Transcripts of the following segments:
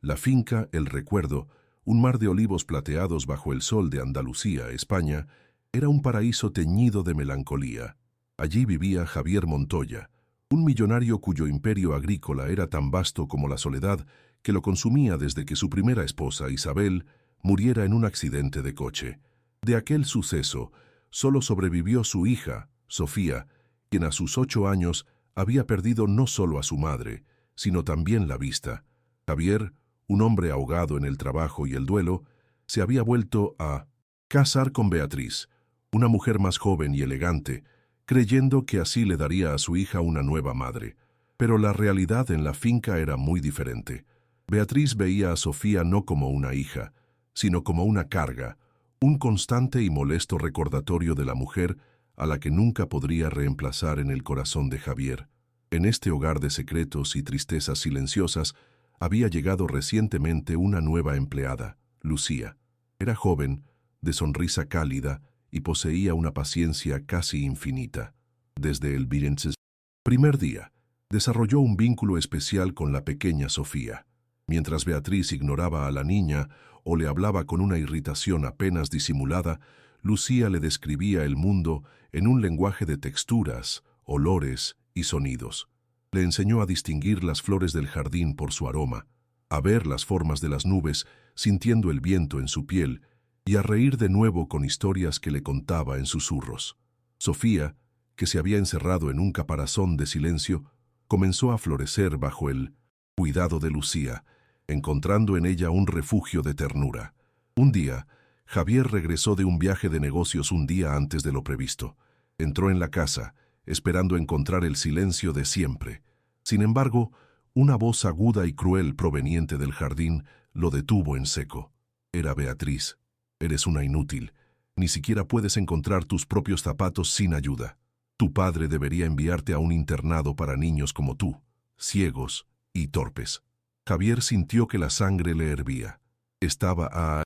La finca El Recuerdo, un mar de olivos plateados bajo el sol de Andalucía, España, era un paraíso teñido de melancolía. Allí vivía Javier Montoya, un millonario cuyo imperio agrícola era tan vasto como la soledad que lo consumía desde que su primera esposa, Isabel, muriera en un accidente de coche. De aquel suceso, solo sobrevivió su hija, Sofía, quien a sus 8 años había perdido no solo a su madre, sino también la vista. Javier, un hombre ahogado en el trabajo y el duelo, se había vuelto a casar con Beatriz, una mujer más joven y elegante, creyendo que así le daría a su hija una nueva madre. Pero la realidad en la finca era muy diferente. Beatriz veía a Sofía no como una hija, sino como una carga, un constante y molesto recordatorio de la mujer a la que nunca podría reemplazar en el corazón de Javier. En este hogar de secretos y tristezas silenciosas había llegado recientemente una nueva empleada, Lucía. Era joven, de sonrisa cálida y poseía una paciencia casi infinita. Desde el primer día, desarrolló un vínculo especial con la pequeña Sofía. Mientras Beatriz ignoraba a la niña o le hablaba con una irritación apenas disimulada, Lucía le describía el mundo en un lenguaje de texturas, olores y sonidos. Le enseñó a distinguir las flores del jardín por su aroma, a ver las formas de las nubes sintiendo el viento en su piel y a reír de nuevo con historias que le contaba en susurros. Sofía, que se había encerrado en un caparazón de silencio, comenzó a florecer bajo el cuidado de Lucía, encontrando en ella un refugio de ternura. Un día, Javier regresó de un viaje de negocios un día antes de lo previsto. Entró en la casa, esperando encontrar el silencio de siempre. Sin embargo, una voz aguda y cruel proveniente del jardín lo detuvo en seco. Era Beatriz. Eres una inútil. Ni siquiera puedes encontrar tus propios zapatos sin ayuda. Tu padre debería enviarte a un internado para niños como tú, ciegos y torpes. Javier sintió que la sangre le hervía. Estaba a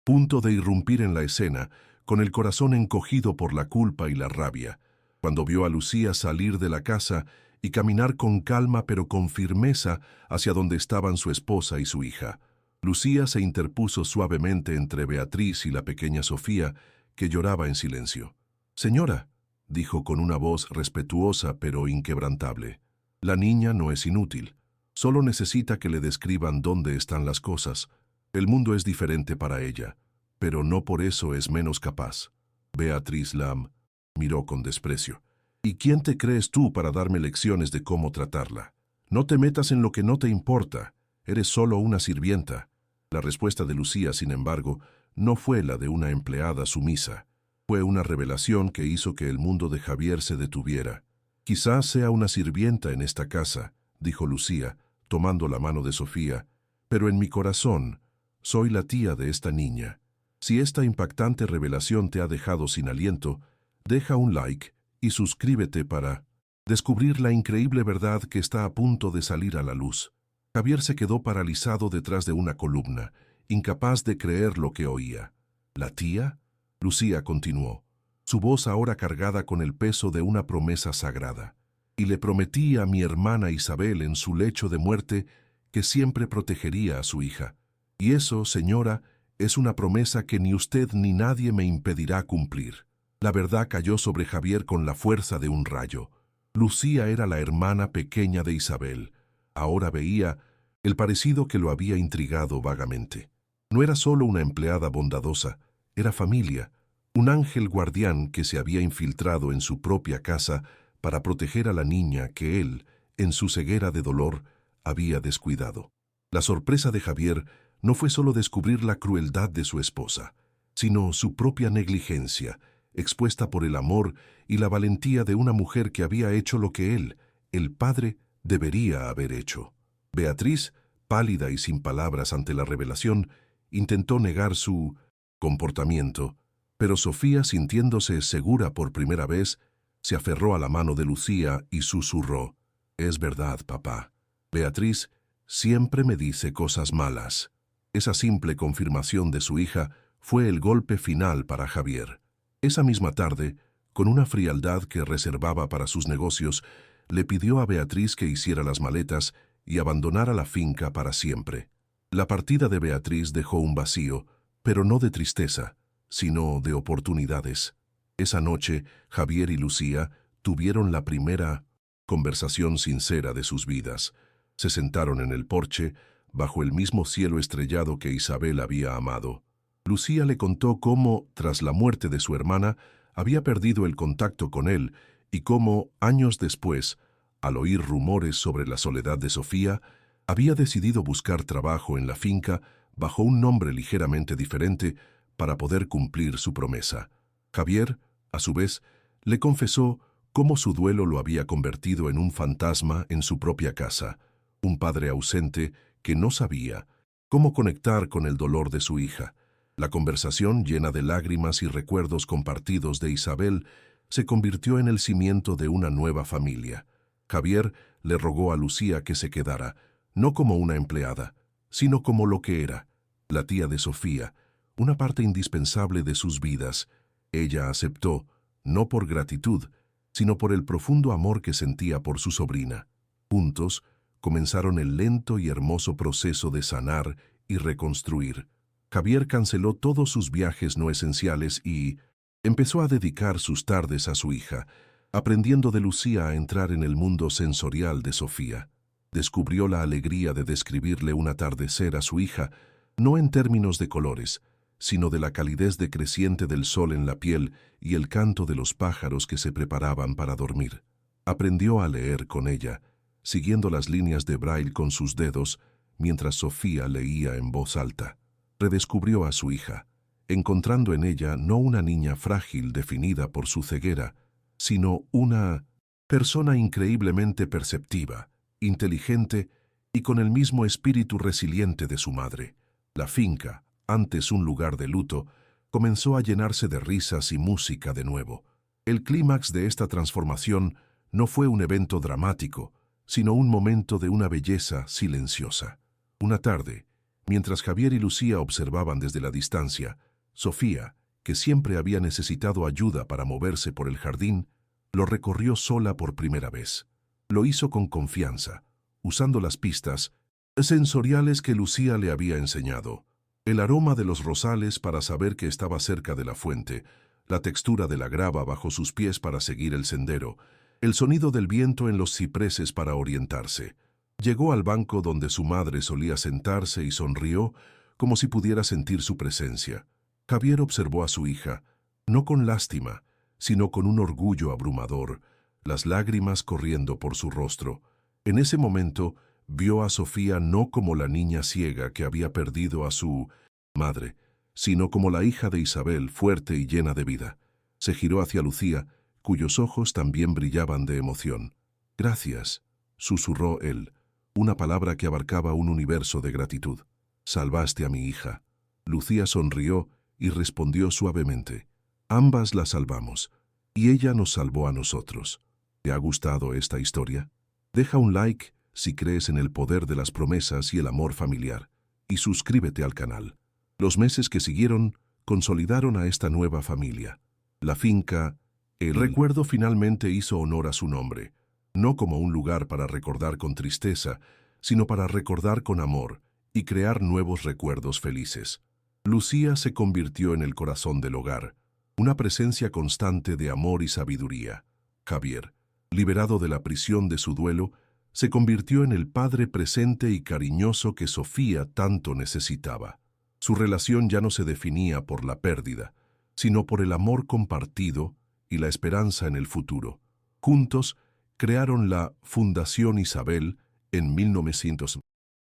punto de irrumpir en la escena, con el corazón encogido por la culpa y la rabia, cuando vio a Lucía salir de la casa y caminar con calma pero con firmeza hacia donde estaban su esposa y su hija. Lucía se interpuso suavemente entre Beatriz y la pequeña Sofía, que lloraba en silencio. «Señora», dijo con una voz respetuosa pero inquebrantable, «la niña no es inútil. Solo necesita que le describan dónde están las cosas. El mundo es diferente para ella, pero no por eso es menos capaz». Beatriz Lam miró con desprecio. «¿Y quién te crees tú para darme lecciones de cómo tratarla? No te metas en lo que no te importa. Eres solo una sirvienta». La respuesta de Lucía, sin embargo, no fue la de una empleada sumisa. Fue una revelación que hizo que el mundo de Javier se detuviera. «Quizás sea una sirvienta en esta casa», dijo Lucía, tomando la mano de Sofía, «pero en mi corazón soy la tía de esta niña. Si esta impactante revelación te ha dejado sin aliento, deja un like y suscríbete para descubrir la increíble verdad que está a punto de salir a la luz». Javier se quedó paralizado detrás de una columna, incapaz de creer lo que oía. «¿La tía?», Lucía continuó, su voz ahora cargada con el peso de una promesa sagrada. «Y le prometí a mi hermana Isabel en su lecho de muerte que siempre protegería a su hija. Y eso, señora, es una promesa que ni usted ni nadie me impedirá cumplir». La verdad cayó sobre Javier con la fuerza de un rayo. Lucía era la hermana pequeña de Isabel. Ahora veía el parecido que lo había intrigado vagamente. No era solo una empleada bondadosa, era familia, un ángel guardián que se había infiltrado en su propia casa para proteger a la niña que él, en su ceguera de dolor, había descuidado. La sorpresa de Javier no fue solo descubrir la crueldad de su esposa, sino su propia negligencia, expuesta por el amor y la valentía de una mujer que había hecho lo que él, el padre, debería haber hecho. Beatriz, pálida y sin palabras ante la revelación, intentó negar su comportamiento, pero Sofía, sintiéndose segura por primera vez, se aferró a la mano de Lucía y susurró: «Es verdad, papá. Beatriz siempre me dice cosas malas». Esa simple confirmación de su hija fue el golpe final para Javier. Esa misma tarde, con una frialdad que reservaba para sus negocios, le pidió a Beatriz que hiciera las maletas y abandonara la finca para siempre. La partida de Beatriz dejó un vacío, pero no de tristeza, sino de oportunidades. Esa noche, Javier y Lucía tuvieron la primera conversación sincera de sus vidas. Se sentaron en el porche, bajo el mismo cielo estrellado que Isabel había amado. Lucía le contó cómo, tras la muerte de su hermana, había perdido el contacto con él y cómo, años después, al oír rumores sobre la soledad de Sofía, había decidido buscar trabajo en la finca bajo un nombre ligeramente diferente para poder cumplir su promesa. Javier, a su vez, le confesó cómo su duelo lo había convertido en un fantasma en su propia casa, un padre ausente que no sabía cómo conectar con el dolor de su hija. La conversación, llena de lágrimas y recuerdos compartidos de Isabel, se convirtió en el cimiento de una nueva familia. Javier le rogó a Lucía que se quedara, no como una empleada, sino como lo que era, la tía de Sofía, una parte indispensable de sus vidas. Ella aceptó, no por gratitud, sino por el profundo amor que sentía por su sobrina. Juntos, comenzaron el lento y hermoso proceso de sanar y reconstruir. Javier canceló todos sus viajes no esenciales y empezó a dedicar sus tardes a su hija, aprendiendo de Lucía a entrar en el mundo sensorial de Sofía. Descubrió la alegría de describirle un atardecer a su hija, no en términos de colores, sino de la calidez decreciente del sol en la piel y el canto de los pájaros que se preparaban para dormir. Aprendió a leer con ella, siguiendo las líneas de braille con sus dedos, mientras Sofía leía en voz alta. Redescubrió a su hija, encontrando en ella no una niña frágil definida por su ceguera, sino una persona increíblemente perceptiva, inteligente y con el mismo espíritu resiliente de su madre. La finca, antes un lugar de luto, comenzó a llenarse de risas y música de nuevo. El clímax de esta transformación no fue un evento dramático, sino un momento de una belleza silenciosa. Una tarde, mientras Javier y Lucía observaban desde la distancia, Sofía, que siempre había necesitado ayuda para moverse por el jardín, lo recorrió sola por primera vez. Lo hizo con confianza, usando las pistas sensoriales que Lucía le había enseñado. El aroma de los rosales para saber que estaba cerca de la fuente, la textura de la grava bajo sus pies para seguir el sendero, el sonido del viento en los cipreses para orientarse. Llegó al banco donde su madre solía sentarse y sonrió como si pudiera sentir su presencia. Javier observó a su hija, no con lástima, sino con un orgullo abrumador, las lágrimas corriendo por su rostro. En ese momento, vio a Sofía no como la niña ciega que había perdido a su madre, sino como la hija de Isabel, fuerte y llena de vida. Se giró hacia Lucía, cuyos ojos también brillaban de emoción. «Gracias», susurró él, una palabra que abarcaba un universo de gratitud. «Salvaste a mi hija». Lucía sonrió y respondió suavemente. «Ambas la salvamos, y ella nos salvó a nosotros». ¿Te ha gustado esta historia? Deja un like si crees en el poder de las promesas y el amor familiar, y suscríbete al canal. Los meses que siguieron consolidaron a esta nueva familia. La finca, el recuerdo finalmente hizo honor a su nombre, no como un lugar para recordar con tristeza, sino para recordar con amor y crear nuevos recuerdos felices. Lucía se convirtió en el corazón del hogar, una presencia constante de amor y sabiduría. Javier, liberado de la prisión de su duelo, se convirtió en el padre presente y cariñoso que Sofía tanto necesitaba. Su relación ya no se definía por la pérdida, sino por el amor compartido y la esperanza en el futuro. Juntos, crearon la Fundación Isabel en 1900.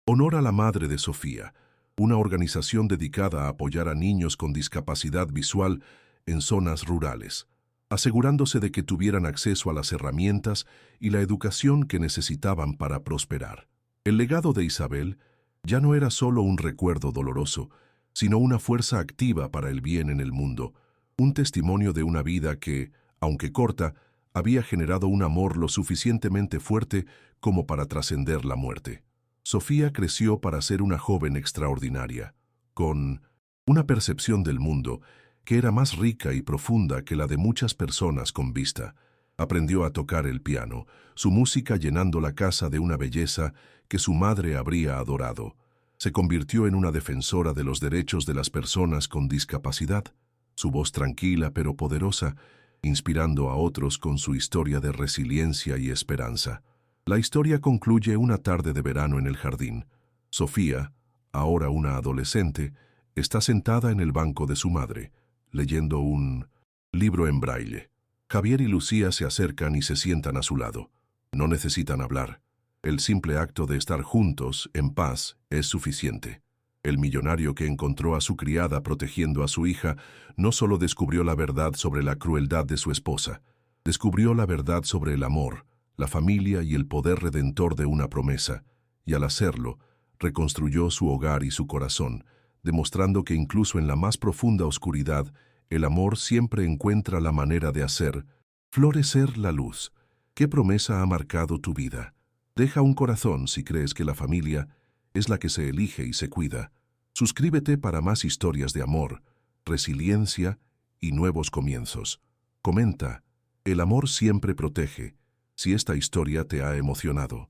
Honor a la madre de Sofía, una organización dedicada a apoyar a niños con discapacidad visual en zonas rurales, asegurándose de que tuvieran acceso a las herramientas y la educación que necesitaban para prosperar. El legado de Isabel ya no era solo un recuerdo doloroso, sino una fuerza activa para el bien en el mundo, un testimonio de una vida que, aunque corta, había generado un amor lo suficientemente fuerte como para trascender la muerte. Sofía creció para ser una joven extraordinaria, con una percepción del mundo que era más rica y profunda que la de muchas personas con vista. Aprendió a tocar el piano, su música llenando la casa de una belleza que su madre habría adorado. Se convirtió en una defensora de los derechos de las personas con discapacidad, su voz tranquila pero poderosa, inspirando a otros con su historia de resiliencia y esperanza. La historia concluye una tarde de verano en el jardín. Sofía, ahora una adolescente, está sentada en el banco de su madre, leyendo un libro en braille. Javier y Lucía se acercan y se sientan a su lado. No necesitan hablar. El simple acto de estar juntos, en paz, es suficiente. El millonario que encontró a su criada protegiendo a su hija no solo descubrió la verdad sobre la crueldad de su esposa, descubrió la verdad sobre el amor, la familia y el poder redentor de una promesa, y al hacerlo, reconstruyó su hogar y su corazón, demostrando que incluso en la más profunda oscuridad, el amor siempre encuentra la manera de hacer florecer la luz. ¿Qué promesa ha marcado tu vida? Deja un corazón si crees que la familia es la que se elige y se cuida. Suscríbete para más historias de amor, resiliencia y nuevos comienzos. Comenta, el amor siempre protege. Si esta historia te ha emocionado,